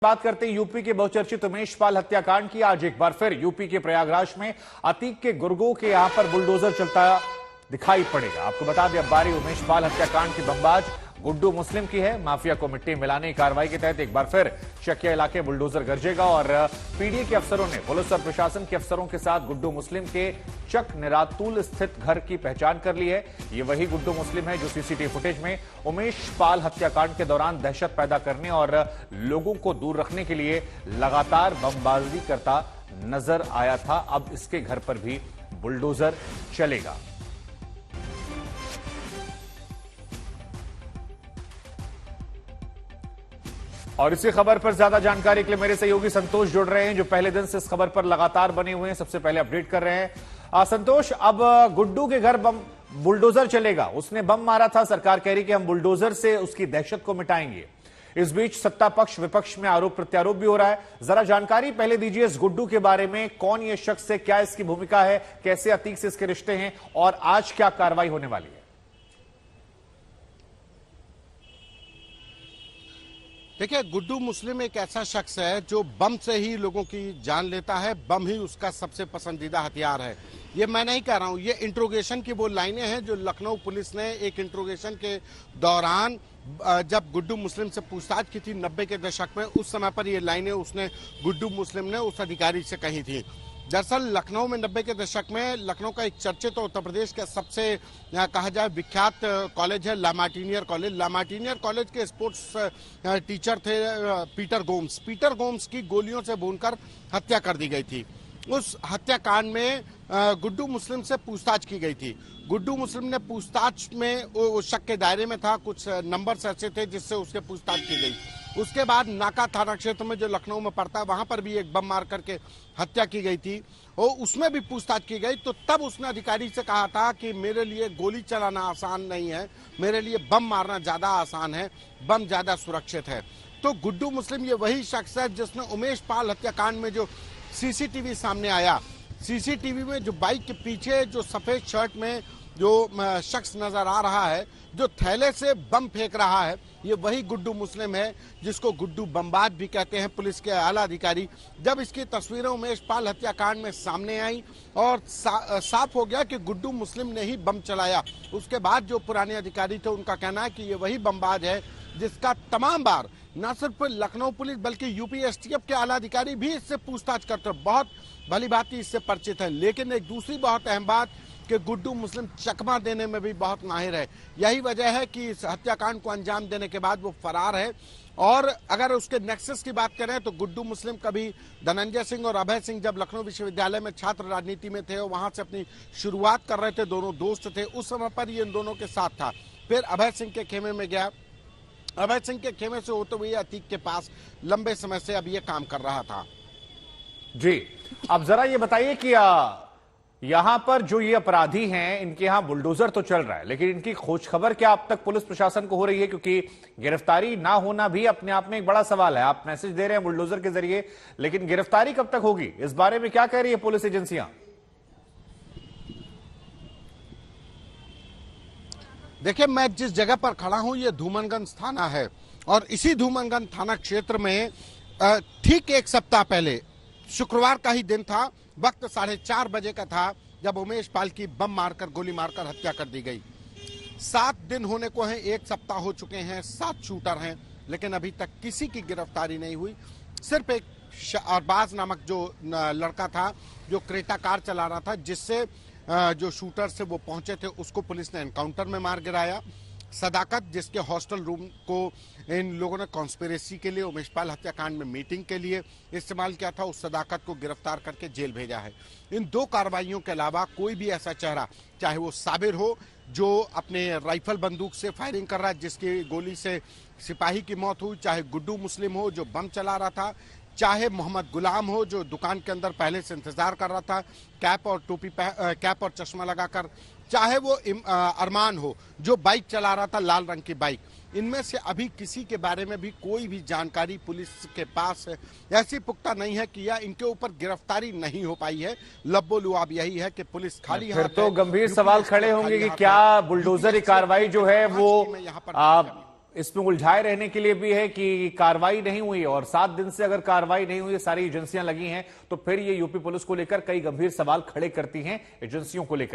बात करते हैं यूपी के बहुचर्चित उमेश पाल हत्याकांड की। आज एक बार फिर यूपी के प्रयागराज में अतीक के गुर्गों के यहां पर बुलडोजर चलता दिखाई पड़ेगा। आपको बता दें, अब बारी उमेश पाल हत्याकांड की बमबाज गुड्डू मुस्लिम की है। माफिया को मिट्टी मिलाने की कार्रवाई के तहत एक बार फिर शकिया इलाके बुलडोजर गरजेगा और पीडीए के अफसरों ने पुलिस और प्रशासन के अफसरों के साथ गुड्डू मुस्लिम के चक निरातुल स्थित घर की पहचान कर ली है। ये वही गुड्डू मुस्लिम है जो सीसीटीवी फुटेज में उमेश पाल हत्याकांड के दौरान दहशत पैदा करने और लोगों को दूर रखने के लिए लगातार बमबाजी करता नजर आया था। अब इसके घर पर भी बुलडोजर चलेगा। और इसी खबर पर ज्यादा जानकारी के लिए मेरे सहयोगी संतोष जुड़ रहे हैं, जो पहले दिन से इस खबर पर लगातार बने हुए हैं। सबसे पहले अपडेट कर रहे हैं संतोष, अब गुड्डू के घर बुलडोजर चलेगा। उसने बम मारा था, सरकार कह रही कि हम बुलडोजर से उसकी दहशत को मिटाएंगे। इस बीच सत्ता पक्ष विपक्ष में आरोप प्रत्यारोप भी हो रहा है। जरा जानकारी पहले दीजिए इस गुड्डू के बारे में, कौन ये शख्स है, क्या इसकी भूमिका है, कैसे अतीक से इसके रिश्ते हैं और आज क्या कार्रवाई होने वाली है। देखिए, गुड्डू मुस्लिम एक ऐसा शख्स है जो बम से ही लोगों की जान लेता है। बम ही उसका सबसे पसंदीदा हथियार है। ये मैं नहीं कह रहा हूं, ये इंट्रोगेशन की वो लाइनें हैं जो लखनऊ पुलिस ने एक इंट्रोगेशन के दौरान जब गुड्डू मुस्लिम से पूछताछ की थी 90 के दशक में, उस समय पर ये लाइनें उसने गुड्डू मुस्लिम ने उस अधिकारी से कही थी। दरअसल लखनऊ में 90 के दशक में लखनऊ का एक चर्चित तो उत्तर प्रदेश का सबसे कहा जाए विख्यात कॉलेज है लामार्टिनियर कॉलेज। लामार्टिनियर कॉलेज के स्पोर्ट्स टीचर थे पीटर गोम्स। पीटर गोम्स की गोलियों से भूनकर हत्या कर दी गई थी। उस हत्याकांड में गुड्डू मुस्लिम से पूछताछ की गई थी। गुड्डू मुस्लिम ने पूछताछ में वो शक के दायरे में था, कुछ नंबर ऐसे थे जिससे उसके पूछताछ की गई। उसके बाद नाका थाना क्षेत्र में जो लखनऊ में पड़ता है, वहां पर भी एक बम मार करके हत्या की गई थी और उसमें भी पूछताछ की गई। तो तब उसने अधिकारी से कहा था कि मेरे लिए गोली चलाना आसान नहीं है, मेरे लिए बम मारना ज्यादा आसान है, बम ज्यादा सुरक्षित है। तो गुड्डू मुस्लिम ये वही शख्स है जिसने उमेश पाल हत्याकांड में जो सीसीटीवी सामने आया, सीसीटीवी में जो बाइक के पीछे जो सफेद शर्ट में जो शख्स नजर आ रहा है, जो थैले से बम फेंक रहा है, ये वही गुड्डू मुस्लिम है जिसको गुड्डू बमबाज भी कहते हैं पुलिस के आला अधिकारी। जब इसकी तस्वीरें उमेश पाल हत्याकांड में सामने आई और साफ हो गया कि गुड्डू मुस्लिम ने ही बम चलाया, उसके बाद जो पुराने अधिकारी थे उनका कहना है कि ये वही बमबाज है जिसका तमाम बार न सिर्फ लखनऊ पुलिस बल्कि यूपी एसटीएफ के आला अधिकारी भी इससे पूछताछ करते हैं, बहुत भली भांति इससे परिचित है। लेकिन एक दूसरी बहुत अहम बात कि गुड्डू मुस्लिम चकमा देने में भी बहुत माहिर है। यही वजह है कि इस हत्याकांड को अंजाम देने के बाद वो फरार है। और अगर उसके नेक्सस की बात करें तो गुड्डू मुस्लिम कभी धनंजय सिंह और अभय सिंह जब लखनऊ विश्वविद्यालय में छात्र राजनीति में थे और वहां से अपनी शुरुआत कर रहे थे, दोनों दोस्त थे, उस समय पर ये इन दोनों के साथ था। फिर अभय सिंह के खेमे में गया, अभय सिंह के खेमे से होते हुए अतीक के पास लंबे समय से अब ये काम कर रहा था। जी, अब जरा ये बताइए कि यहां पर जो ये अपराधी हैं, इनके यहां बुलडोजर तो चल रहा है, लेकिन इनकी खोज खबर क्या अब तक पुलिस प्रशासन को हो रही है? क्योंकि गिरफ्तारी ना होना भी अपने आप में एक बड़ा सवाल है। आप मैसेज दे रहे हैं बुलडोजर के जरिए, लेकिन गिरफ्तारी कब तक होगी, इस बारे में क्या कह रही है पुलिस एजेंसियां? देखिए, मैं जिस जगह पर खड़ा हूं ये धूमनगंज थाना है और इसी धूमनगंज थाना क्षेत्र में ठीक एक सप्ताह पहले शुक्रवार का ही दिन था, वक्त 4:30 बजे का था, जब उमेश पाल की बम मारकर गोली मारकर हत्या कर दी गई। 7 दिन होने को हैं, एक सप्ताह हो चुके हैं, 7 शूटर हैं, लेकिन अभी तक किसी की गिरफ्तारी नहीं हुई। सिर्फ एक अरबाज नामक जो लड़का था जो क्रेटा कार चला रहा था, जिससे जो शूटर से वो पहुंचे थे, उसको पुलिस ने एनकाउंटर में मार गिराया। सदाकत, जिसके हॉस्टल रूम को इन लोगों ने कॉन्स्पिरेसी के लिए उमेश पाल हत्याकांड में मीटिंग के लिए इस्तेमाल किया था, उस सदाकत को गिरफ्तार करके जेल भेजा है। इन 2 कार्रवाइयों के अलावा कोई भी ऐसा चेहरा, चाहे वो साबिर हो जो अपने राइफल बंदूक से फायरिंग कर रहा है, जिसकी गोली से सिपाही की मौत हुई, चाहे गुड्डू मुस्लिम हो जो बम चला रहा था, चाहे मोहम्मद गुलाम हो जो दुकान के अंदर पहले से इंतजार कर रहा था कैप और चश्मा लगाकर, चाहे वो अरमान हो जो बाइक चला रहा था लाल रंग की बाइक, इनमें से अभी किसी के बारे में भी कोई भी जानकारी पुलिस के पास ऐसी पुख्ता नहीं है कि या इनके ऊपर गिरफ्तारी नहीं हो पाई है। लब्बो लुआब यही है कि पुलिस खाली फिर तो गंभीर सवाल खड़े होंगे कि क्या बुलडोजर की कार्रवाई जो है वो इसमें उलझाए रहने के लिए भी है कि कार्रवाई नहीं हुई और 7 दिन से अगर कार्रवाई नहीं हुई, सारी एजेंसियां लगी हैं, तो फिर ये यूपी पुलिस को लेकर कई गंभीर सवाल खड़े करती हैं एजेंसियों को लेकर।